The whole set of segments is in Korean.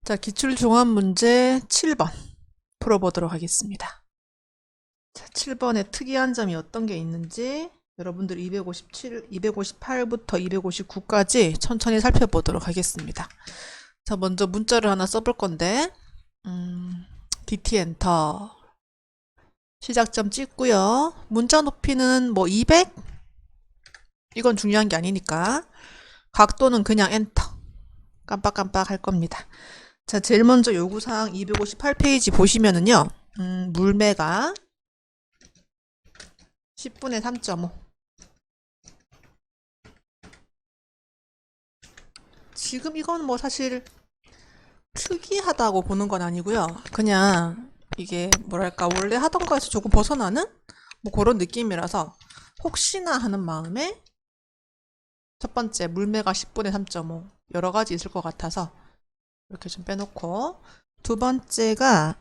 자, 기출종합문제 7번 풀어보도록 하겠습니다. 자, 7번에 특이한 점이 어떤 게 있는지 여러분들 258부터 259까지 천천히 살펴보도록 하겠습니다. 자, 먼저 문자를 하나 써볼 건데 DT 엔터 시작점 찍고요. 문자 높이는 뭐 200? 이건 중요한 게 아니니까 각도는 그냥 엔터 깜빡깜빡 할 겁니다. 자, 제일 먼저 요구사항 258페이지 보시면은요, 물매가 10분의 3.5. 지금 이건 뭐 사실 특이하다고 보는 건 아니고요. 그냥 이게 뭐랄까, 원래 하던 거에서 조금 벗어나는 뭐 그런 느낌이라서 혹시나 하는 마음에 첫 번째, 물매가 10분의 3.5. 여러 가지 있을 것 같아서 이렇게 좀 빼놓고, 두 번째가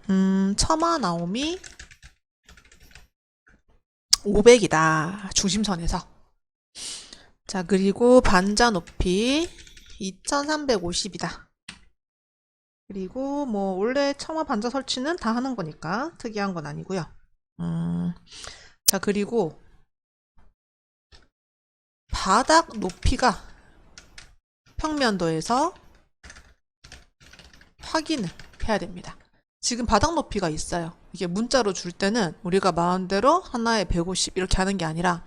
처마 나옴이 500이다. 중심선에서. 자, 그리고 반자 높이 2350이다. 그리고 뭐 원래 처마 반자 설치는 다 하는 거니까 특이한 건 아니고요. 자, 그리고 바닥 높이가 평면도에서 확인을 해야 됩니다. 지금 바닥 높이가 있어요. 이게 문자로 줄 때는 우리가 마음대로 하나에 150 이렇게 하는 게 아니라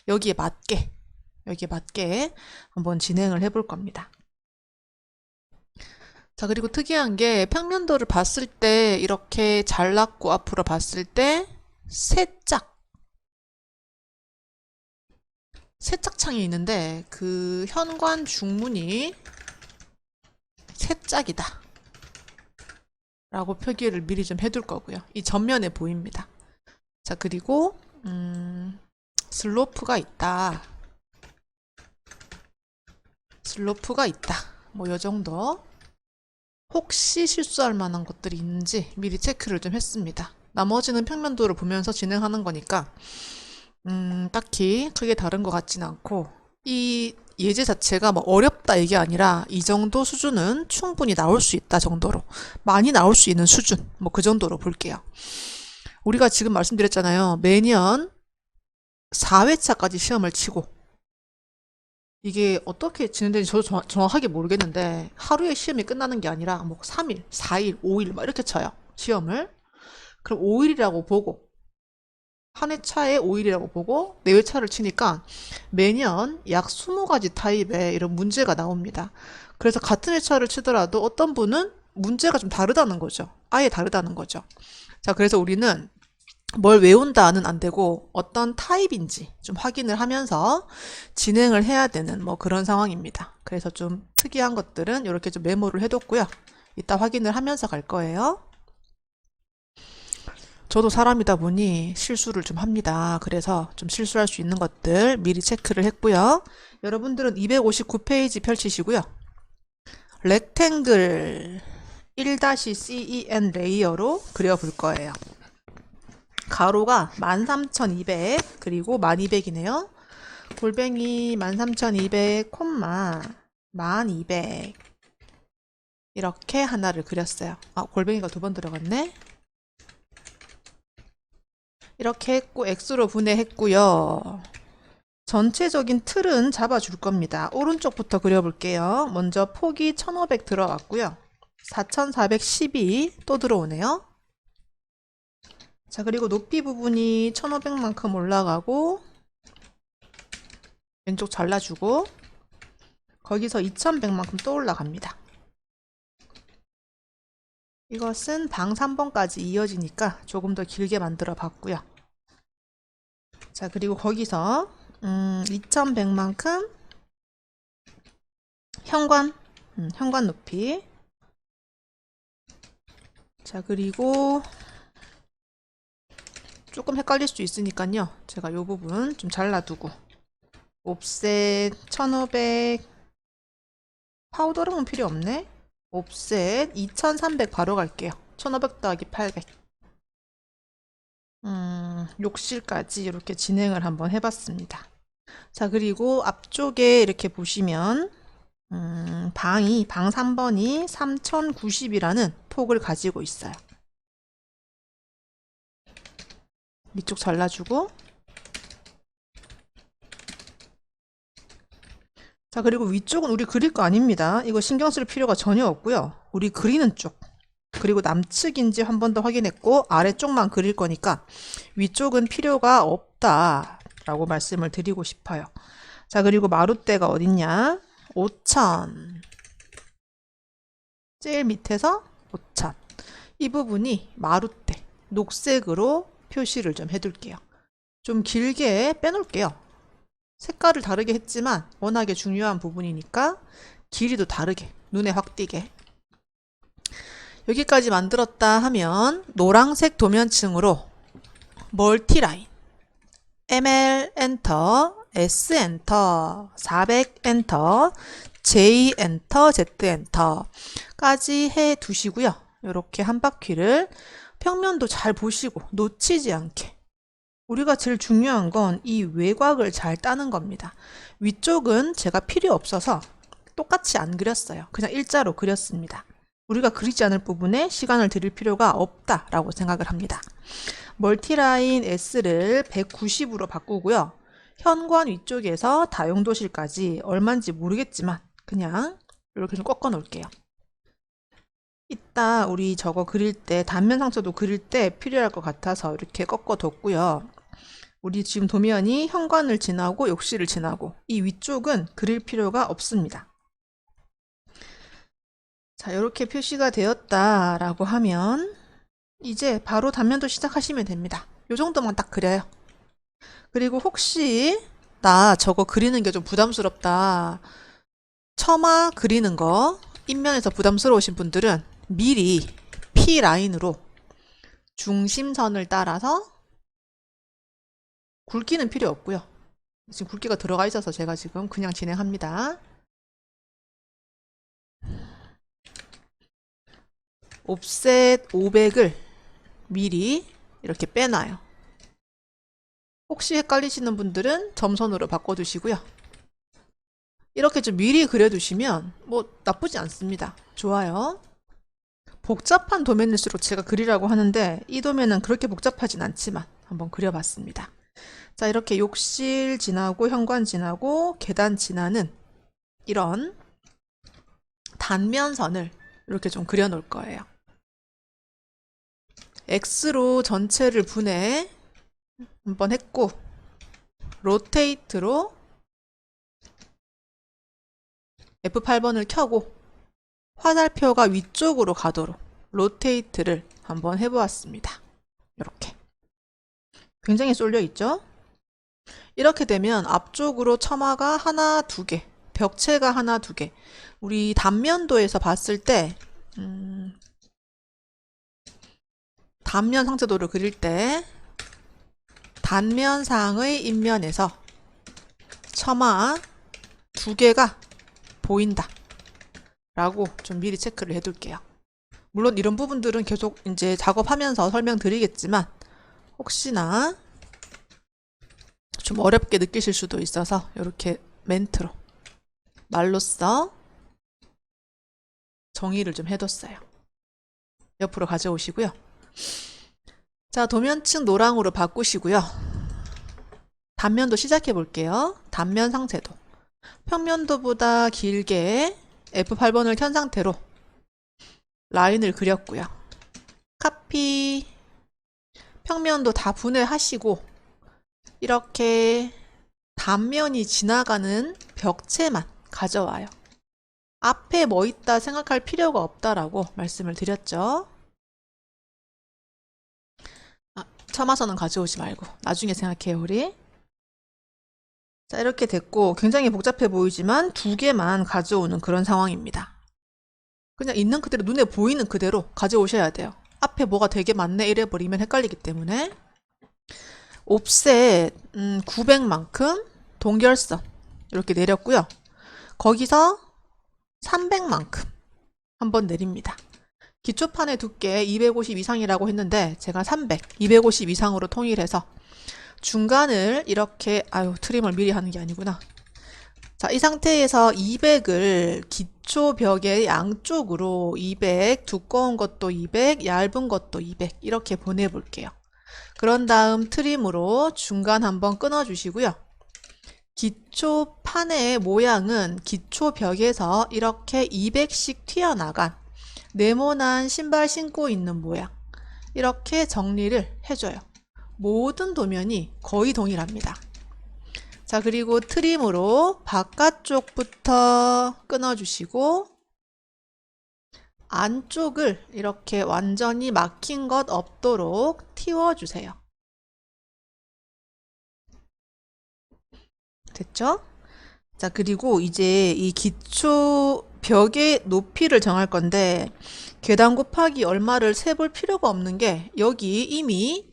여기에 맞게 한번 진행을 해볼 겁니다. 자, 그리고 특이한 게 평면도를 봤을 때 이렇게 잘랐고 앞으로 봤을 때 세짝창이 있는데 그 현관 중문이 세짝이다 라고 표기를 미리 좀 해둘 거고요. 이 전면에 보입니다. 자, 그리고 슬로프가 있다. 뭐 요 정도. 혹시 실수할 만한 것들이 있는지 미리 체크를 좀 했습니다. 나머지는 평면도를 보면서 진행하는 거니까 딱히 크게 다른 것 같지는 않고, 이 예제 자체가 뭐 어렵다 이게 아니라 이 정도 수준은 충분히 나올 수 있다 정도로, 많이 나올 수 있는 수준, 뭐 그 정도로 볼게요. 우리가 지금 말씀드렸잖아요. 매년 4회차까지 시험을 치고, 이게 어떻게 진행되는지 저도 정확하게 모르겠는데 하루에 시험이 끝나는 게 아니라 뭐 3일, 4일, 5일 막 이렇게 쳐요. 시험을. 그럼 5일이라고 보고, 한 회차에 5일이라고 보고 4회차를 치니까 매년 약 20가지 타입의 이런 문제가 나옵니다. 그래서 같은 회차를 치더라도 어떤 분은 문제가 좀 다르다는 거죠. 아예 다르다는 거죠. 자, 그래서 우리는 뭘 외운다는 안 되고 어떤 타입인지 좀 확인을 하면서 진행을 해야 되는 뭐 그런 상황입니다. 그래서 좀 특이한 것들은 이렇게 좀 메모를 해뒀고요. 이따 확인을 하면서 갈 거예요. 저도 사람이다 보니 실수를 좀 합니다. 그래서 좀 실수할 수 있는 것들 미리 체크를 했고요. 여러분들은 259페이지 펼치시고요. 렉탱글 1-CEN 레이어로 그려볼 거예요. 가로가 13200 그리고 1200이네요. 골뱅이 13200, 1200 이렇게 하나를 그렸어요. 아, 골뱅이가 두 번 들어갔네. 이렇게 했고 x로 분해했고요. 전체적인 틀은 잡아줄 겁니다. 오른쪽부터 그려볼게요. 먼저 폭이 1500 들어갔고요. 4412 또 들어오네요. 자, 그리고 높이 부분이 1500만큼 올라가고 왼쪽 잘라주고 거기서 2100만큼 또 올라갑니다. 이것은 방 3번까지 이어지니까 조금 더 길게 만들어 봤고요. 자, 그리고 거기서 2100만큼 현관 높이. 자, 그리고 조금 헷갈릴 수 있으니까요. 제가 이 부분 좀 잘라두고 옵셋 1500 파우더링은 필요 없네. 옵셋 2300 바로 갈게요. 1500 더하기 800. 욕실까지 이렇게 진행을 한번 해봤습니다. 자, 그리고 앞쪽에 이렇게 보시면 방 3번이 3090이라는 폭을 가지고 있어요. 위쪽 잘라주고, 자, 그리고 위쪽은 우리 그릴 거 아닙니다. 이거 신경 쓸 필요가 전혀 없고요. 우리 그리는 쪽, 그리고 남측인지 한 번 더 확인했고 아래쪽만 그릴 거니까 위쪽은 필요가 없다라고 말씀을 드리고 싶어요. 자, 그리고 마룻대가 어딨냐? 5000. 제일 밑에서 5000. 이 부분이 마룻대, 녹색으로 표시를 좀 해둘게요. 좀 길게 빼놓을게요. 색깔을 다르게 했지만 워낙에 중요한 부분이니까 길이도 다르게, 눈에 확 띄게. 여기까지 만들었다 하면 노란색 도면층으로 멀티라인, ML 엔터, S 엔터, 400 엔터, J 엔터, Z 엔터까지 해 두시고요. 이렇게 한 바퀴를 평면도 잘 보시고 놓치지 않게. 우리가 제일 중요한 건 이 외곽을 잘 따는 겁니다. 위쪽은 제가 필요 없어서 똑같이 안 그렸어요. 그냥 일자로 그렸습니다. 우리가 그리지 않을 부분에 시간을 들일 필요가 없다라고 생각을 합니다. 멀티라인 S를 190으로 바꾸고요. 현관 위쪽에서 다용도실까지 얼마인지 모르겠지만 그냥 이렇게 좀 꺾어 놓을게요. 이따 우리 저거 그릴 때, 단면 상처도 그릴 때 필요할 것 같아서 이렇게 꺾어 뒀고요. 우리 지금 도면이 현관을 지나고 욕실을 지나고 이 위쪽은 그릴 필요가 없습니다. 자, 이렇게 표시가 되었다라고 하면 이제 바로 단면도 시작하시면 됩니다. 이 정도만 딱 그려요. 그리고 혹시 나 저거 그리는 게 좀 부담스럽다, 처마 그리는 거 인면에서 부담스러우신 분들은 미리 P라인으로 중심선을 따라서, 굵기는 필요 없고요. 지금 굵기가 들어가 있어서 제가 지금 그냥 진행합니다. 옵셋 500을 미리 이렇게 빼놔요. 혹시 헷갈리시는 분들은 점선으로 바꿔두시고요. 이렇게 좀 미리 그려두시면 뭐 나쁘지 않습니다. 좋아요. 복잡한 도면일수록 제가 그리라고 하는데 이 도면은 그렇게 복잡하진 않지만 한번 그려봤습니다. 자, 이렇게 욕실 지나고 현관 지나고 계단 지나는 이런 단면선을 이렇게 좀 그려 놓을 거예요. X로 전체를 분해 한번 했고, 로테이트로 F8번을 켜고 화살표가 위쪽으로 가도록 로테이트를 한번 해보았습니다. 이렇게 굉장히 쏠려 있죠? 이렇게 되면 앞쪽으로 처마가 하나, 두 개, 벽체가 하나, 두 개. 우리 단면도에서 봤을 때 단면 상세도를 그릴 때 단면상의 인면에서 처마 두 개가 보인다 라고 좀 미리 체크를 해둘게요. 물론 이런 부분들은 계속 이제 작업하면서 설명드리겠지만 혹시나 좀 어렵게 느끼실 수도 있어서 이렇게 멘트로, 말로써 정의를 좀 해뒀어요. 옆으로 가져오시고요. 자, 도면층 노랑으로 바꾸시고요. 단면도 시작해 볼게요. 단면 상세도. 평면도보다 길게 F8번을 켠 상태로 라인을 그렸고요. 카피. 평면도 다 분해하시고 이렇게 단면이 지나가는 벽체만 가져와요. 앞에 뭐 있다 생각할 필요가 없다라고 말씀을 드렸죠. 처마선은 가져오지 말고 나중에 생각해요, 우리. 자, 이렇게 됐고 굉장히 복잡해 보이지만 두 개만 가져오는 그런 상황입니다. 그냥 있는 그대로, 눈에 보이는 그대로 가져오셔야 돼요. 앞에 뭐가 되게 많네 이래버리면 헷갈리기 때문에. 옵셋 900만큼 동결선 이렇게 내렸고요. 거기서 300만큼 한번 내립니다. 기초판의 두께 250 이상이라고 했는데 제가 300, 250 이상으로 통일해서 중간을 이렇게, 트림을 미리 하는 게 아니구나. 자, 이 상태에서 200을 기초 벽의 양쪽으로 200, 두꺼운 것도 200, 얇은 것도 200 이렇게 보내볼게요. 그런 다음 트림으로 중간 한번 끊어주시고요. 기초 판의 모양은 기초 벽에서 이렇게 200씩 튀어나간 네모난 신발 신고 있는 모양 이렇게 정리를 해줘요. 모든 도면이 거의 동일합니다. 자, 그리고 트림으로 바깥쪽부터 끊어주시고 안쪽을 이렇게 완전히 막힌 것 없도록 틔워주세요. 됐죠? 자, 그리고 이제 이 기초 벽의 높이를 정할 건데 계단 곱하기 얼마를 세볼 필요가 없는 게 여기 이미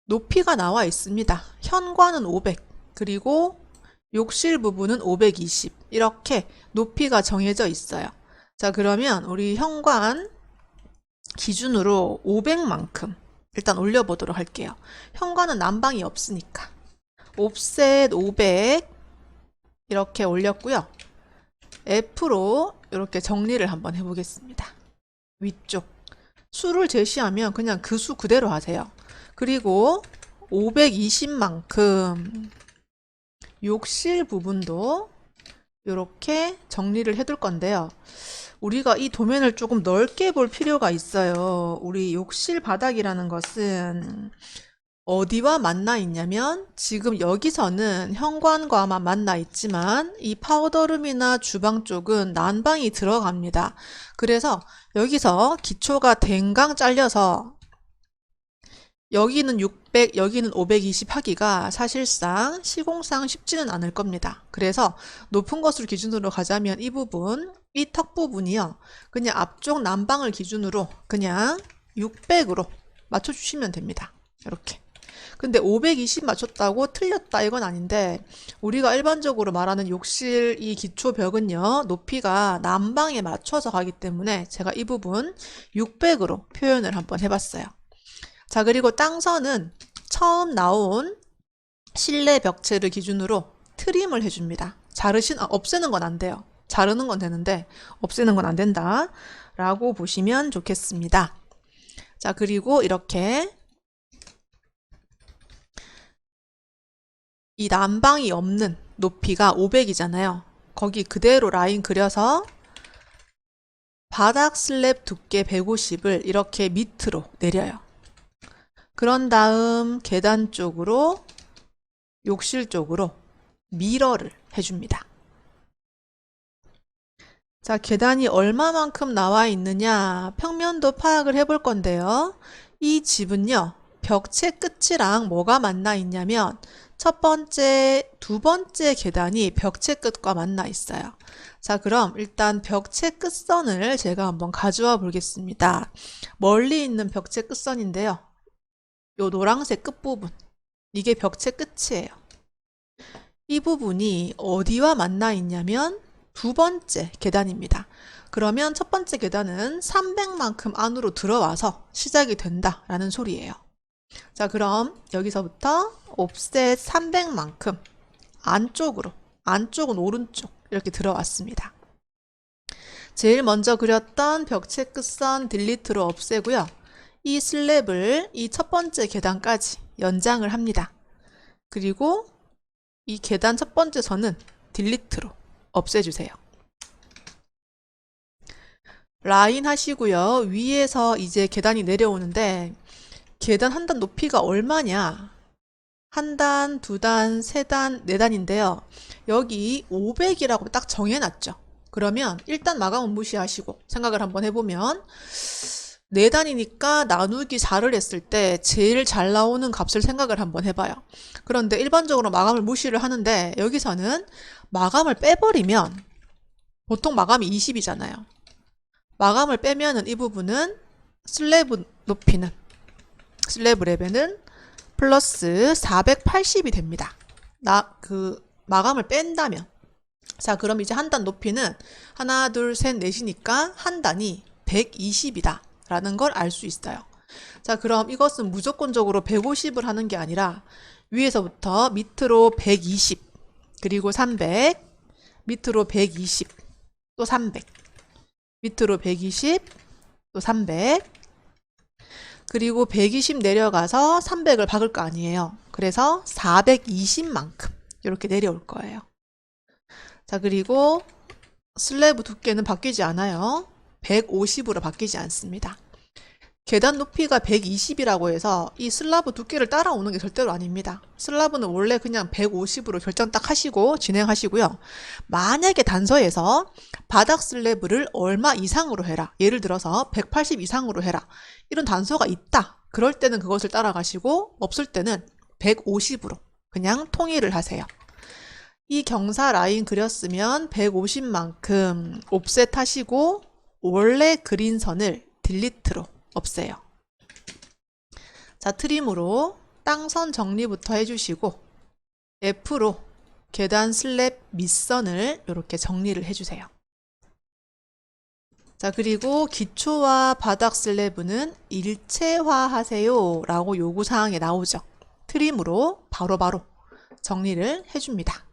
높이가 나와 있습니다. 현관은 500, 그리고 욕실 부분은 520 이렇게 높이가 정해져 있어요. 자, 그러면 우리 현관 기준으로 500만큼 일단 올려보도록 할게요. 현관은 난방이 없으니까 옵셋 500 이렇게 올렸고요. F로 이렇게 정리를 한번 해보겠습니다. 위쪽 수를 제시하면 그냥 그 수 그대로 하세요. 그리고 520만큼 욕실 부분도 이렇게 정리를 해둘 건데요. 우리가 이 도면을 조금 넓게 볼 필요가 있어요. 우리 욕실 바닥이라는 것은 어디와 만나 있냐면 지금 여기서는 현관과만 만나 있지만 이 파우더룸이나 주방 쪽은 난방이 들어갑니다. 그래서 여기서 기초가 댕강 잘려서 여기는 600, 여기는 520 하기가 사실상 시공상 쉽지는 않을 겁니다. 그래서 높은 것을 기준으로 가자면 이 부분, 이 턱 부분이요. 그냥 앞쪽 난방을 기준으로 그냥 600으로 맞춰주시면 됩니다. 이렇게. 근데 520 맞췄다고 틀렸다 이건 아닌데 우리가 일반적으로 말하는 욕실 이 기초벽은요. 높이가 난방에 맞춰서 가기 때문에 제가 이 부분 600으로 표현을 한번 해봤어요. 자, 그리고 땅선은 처음 나온 실내 벽체를 기준으로 트림을 해줍니다. 없애는 건 안 돼요. 자르는 건 되는데 없애는 건 안 된다 라고 보시면 좋겠습니다. 자, 그리고 이렇게 이 난방이 없는 높이가 500이잖아요. 거기 그대로 라인 그려서 바닥 슬랩 두께 150을 이렇게 밑으로 내려요. 그런 다음 계단 쪽으로 욕실 쪽으로 미러를 해줍니다. 자, 계단이 얼마만큼 나와 있느냐 평면도 파악을 해볼 건데요. 이 집은요. 벽체 끝이랑 뭐가 만나 있냐면 첫 번째, 두 번째 계단이 벽체 끝과 만나 있어요. 자, 그럼 일단 벽체 끝선을 제가 한번 가져와 보겠습니다. 멀리 있는 벽체 끝선인데요. 요 노란색 끝부분, 이게 벽체 끝이에요. 이 부분이 어디와 만나 있냐면 두 번째 계단입니다. 그러면 첫 번째 계단은 300만큼 안으로 들어와서 시작이 된다라는 소리예요. 자, 그럼 여기서부터 옵셋 300만큼 안쪽으로, 안쪽은 오른쪽 이렇게 들어왔습니다. 제일 먼저 그렸던 벽체 끝선 딜리트로 없애고요. 이 슬랩을 이 첫 번째 계단까지 연장을 합니다. 그리고 이 계단 첫 번째 선은 딜리트로 없애주세요. 라인 하시고요. 위에서 이제 계단이 내려오는데 계단 한 단 높이가 얼마냐? 한 단, 두 단, 세 단, 네 단인데요. 여기 500이라고 딱 정해놨죠. 그러면 일단 마감은 무시하시고 생각을 한번 해보면 4단이니까 나누기 4를 했을 때 제일 잘 나오는 값을 생각을 한번 해봐요. 그런데 일반적으로 마감을 무시를 하는데 여기서는 마감을 빼버리면 보통 마감이 20이잖아요. 마감을 빼면은 이 부분은 슬래브 높이는 슬래브 레벨은 플러스 480이 됩니다. 마감을 뺀다면. 자, 그럼 이제 한 단 높이는 하나, 둘, 셋, 넷이니까 한 단이 120이다. 라는 걸 알 수 있어요. 자, 그럼 이것은 무조건적으로 150을 하는 게 아니라 위에서부터 밑으로 120, 그리고 300, 밑으로 120, 또 300, 밑으로 120, 또 300, 그리고 120 내려가서 300을 박을 거 아니에요. 그래서 420만큼 이렇게 내려올 거예요. 자, 그리고 슬래브 두께는 바뀌지 않아요. 150으로 바뀌지 않습니다. 계단 높이가 120이라고 해서 이 슬라브 두께를 따라오는 게 절대로 아닙니다. 슬라브는 원래 그냥 150으로 결정 딱 하시고 진행하시고요. 만약에 단서에서 바닥 슬래브를 얼마 이상으로 해라. 예를 들어서 180 이상으로 해라. 이런 단서가 있다. 그럴 때는 그것을 따라가시고 없을 때는 150으로 그냥 통일을 하세요. 이 경사 라인 그렸으면 150만큼 옵셋 하시고 원래 그린 선을 딜리트로 없애요. 자, 트림으로 땅선 정리부터 해주시고 F로 계단 슬랩 밑선을 이렇게 정리를 해주세요. 자, 그리고 기초와 바닥 슬래브는 일체화 하세요 라고 요구사항에 나오죠. 트림으로 바로바로 정리를 해줍니다.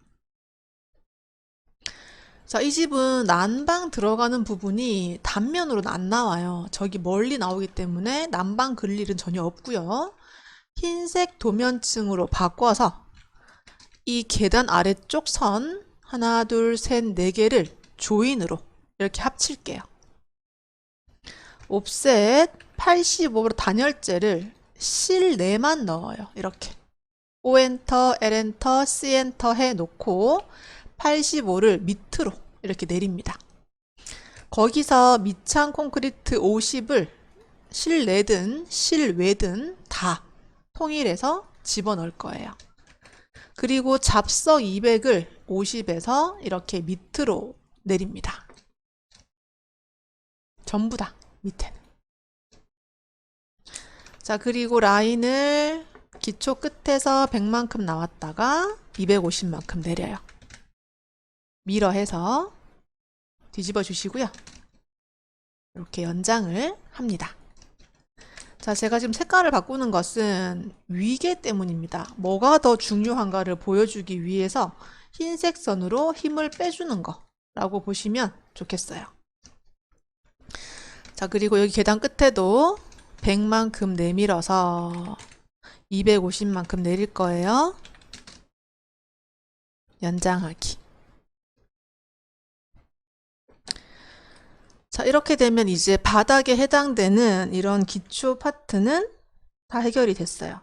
자, 이 집은 난방 들어가는 부분이 단면으로는 안 나와요. 저기 멀리 나오기 때문에 난방 그릴 일은 전혀 없고요. 흰색 도면층으로 바꿔서 이 계단 아래쪽 선 하나, 둘, 셋, 네 개를 조인으로 이렇게 합칠게요. 옵셋 85로 단열재를 실내만 넣어요. 이렇게 O엔터, L엔터, C엔터 해놓고 85를 밑으로 이렇게 내립니다. 거기서 밑창 콘크리트 50을 실내든 실외든 다 통일해서 집어넣을 거예요. 그리고 잡석 200을 50에서 이렇게 밑으로 내립니다. 전부 다 밑에는. 자, 그리고 라인을 기초 끝에서 100만큼 나왔다가 250만큼 내려요. 밀어해서 뒤집어 주시고요. 이렇게 연장을 합니다. 자, 제가 지금 색깔을 바꾸는 것은 위계 때문입니다. 뭐가 더 중요한가를 보여주기 위해서 흰색 선으로 힘을 빼주는 거라고 보시면 좋겠어요. 자, 그리고 여기 계단 끝에도 100만큼 내밀어서 250만큼 내릴 거예요. 연장하기. 자, 이렇게 되면 이제 바닥에 해당되는 이런 기초 파트는 다 해결이 됐어요.